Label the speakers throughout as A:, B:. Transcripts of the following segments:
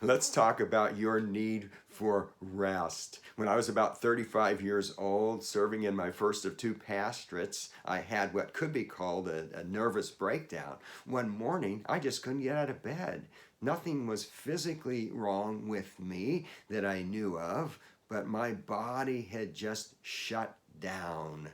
A: Let's talk about your need for rest. When I was about 35 years old, serving in my first of two pastorates, I had what could be called a nervous breakdown. One morning, I just couldn't get out of bed. Nothing was physically wrong with me that I knew of, but my body had just shut down.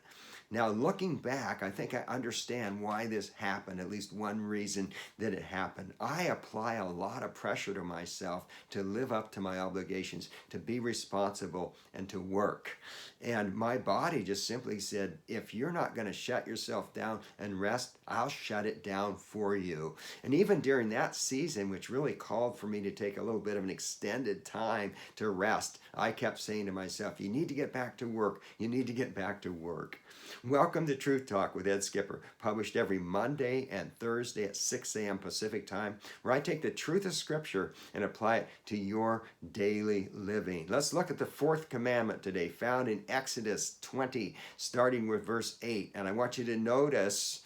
A: Now, looking back, I think I understand why this happened, at least one reason that it happened. I apply a lot of pressure to myself to live up to my obligations, to be responsible, and to work. And my body just simply said, if you're not going to shut yourself down and rest, I'll shut it down for you. And even during that season, which really called for me to take a little bit of an extended time to rest, I kept saying to myself, you need to get back to work. You need to get back to work. Welcome to Truth Talk with Ed Skipper, published every Monday and Thursday at 6 a.m. Pacific time, where I take the truth of Scripture and apply it to your daily living. Let's look at the fourth commandment today, found in Exodus 20, starting with verse 8. And I want you to notice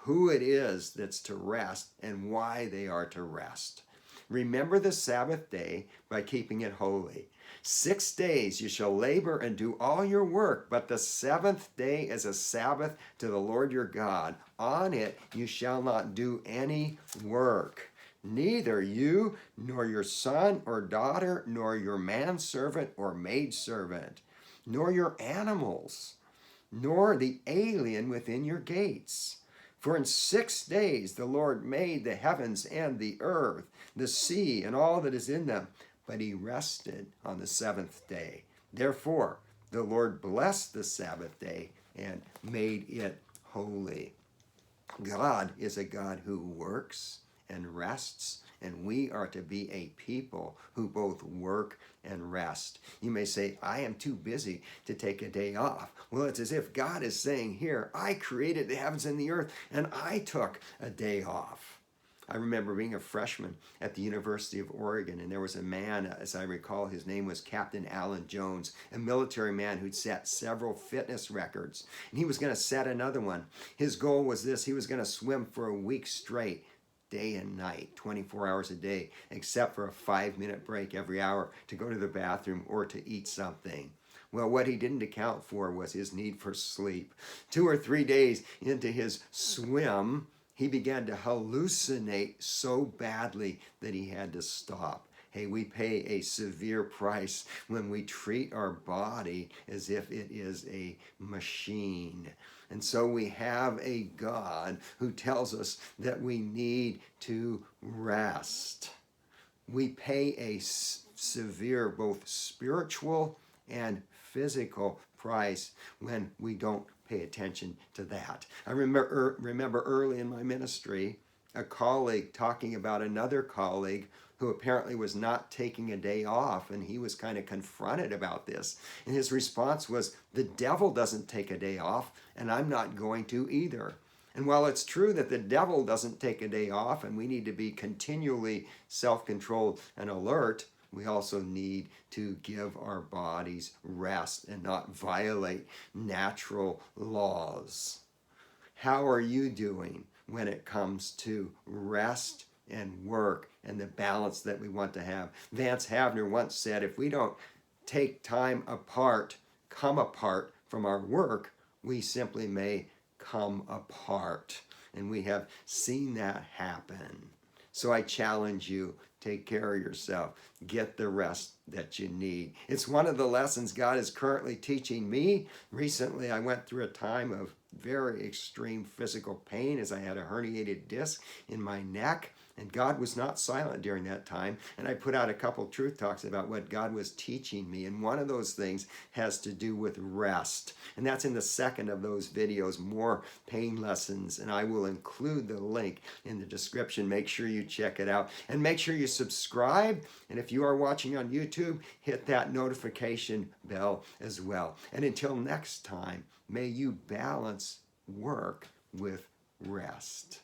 A: who it is that's to rest and why they are to rest. Remember the Sabbath day by keeping it holy. 6 days you shall labor and do all your work, but the seventh day is a Sabbath to the Lord your God. On it you shall not do any work. Neither you, nor your son or daughter, nor your manservant or maidservant, nor your animals, nor the alien within your gates. For in 6 days the Lord made the heavens and the earth, the sea, and all that is in them, but he rested on the seventh day. Therefore, the Lord blessed the Sabbath day and made it holy. God is a God who works and rests, and we are to be a people who both work and rest. You may say, I am too busy to take a day off. Well, it's as if God is saying here, I created the heavens and the earth, and I took a day off. I remember being a freshman at the University of Oregon, and there was a man, as I recall, his name was Captain Alan Jones, a military man who'd set several fitness records, and he was going to set another one. His goal was this: he was going to swim for a week straight, day and night, 24 hours a day, except for a 5-minute break every hour to go to the bathroom or to eat something. Well, what he didn't account for was his need for sleep. 2 or 3 days into his swim, he began to hallucinate so badly that he had to stop. Hey, we pay a severe price when we treat our body as if it is a machine. And so we have a God who tells us that we need to rest. We pay a severe, both spiritual and physical price when we don't pay attention to that. I remember early in my ministry, a colleague talking about another colleague who apparently was not taking a day off, and he was kind of confronted about this. And his response was, the devil doesn't take a day off, and I'm not going to either. And while it's true that the devil doesn't take a day off, and we need to be continually self-controlled and alert, we also need to give our bodies rest and not violate natural laws. How are you doing when it comes to rest and work and the balance that we want to have? Vance Havner once said, if we don't take time apart, come apart from our work, we simply may come apart. And we have seen that happen. So I challenge you, take care of yourself. Get the rest that you need. It's one of the lessons God is currently teaching me. Recently, I went through a time of very extreme physical pain as I had a herniated disc in my neck. And God was not silent during that time. And I put out a couple truth talks about what God was teaching me. And one of those things has to do with rest. And that's in the second of those videos, More Pain Lessons. And I will include the link in the description. Make sure you check it out. And make sure you subscribe. And if you are watching on YouTube, hit that notification bell as well. And until next time, may you balance work with rest.